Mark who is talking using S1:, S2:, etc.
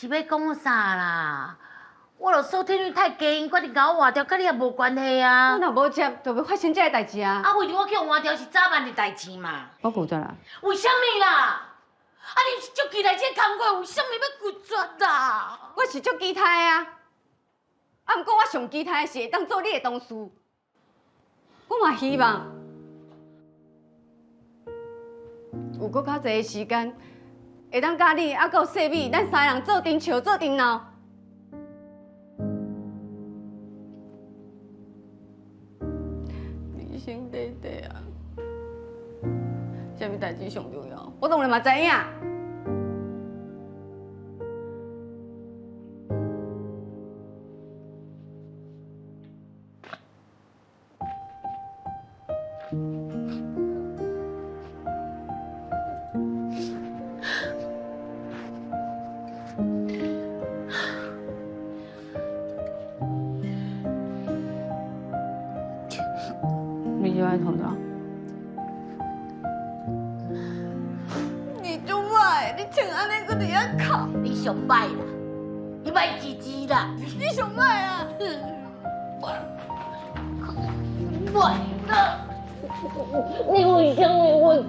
S1: 是要讲啥啦？我著收听率太低，决定甲我换掉，甲你也无关系啊。
S2: 我若无接，就要发生这个代志啊！
S1: 啊，为着我去换掉是早晚的代志嘛。
S2: 我拒绝啦。
S1: 为什么啦？啊，你是足期待这个工作，为什么要拒绝啦？
S2: 我是足期待啊！啊，毋过我上期待的是会当做你的同事。我嘛希望有搁较侪的时间，会当甲你啊，搁细米，咱三个人做阵笑，做阵闹。人生短短啊，啥物代志上重要？我当然嘛知影。你就爱头的。你就坏，你穿安尼搁伫遐哭，
S1: 你上歹啦，你歹吱吱啦，
S2: 你上歹啊！
S1: 坏啦！你为什么会？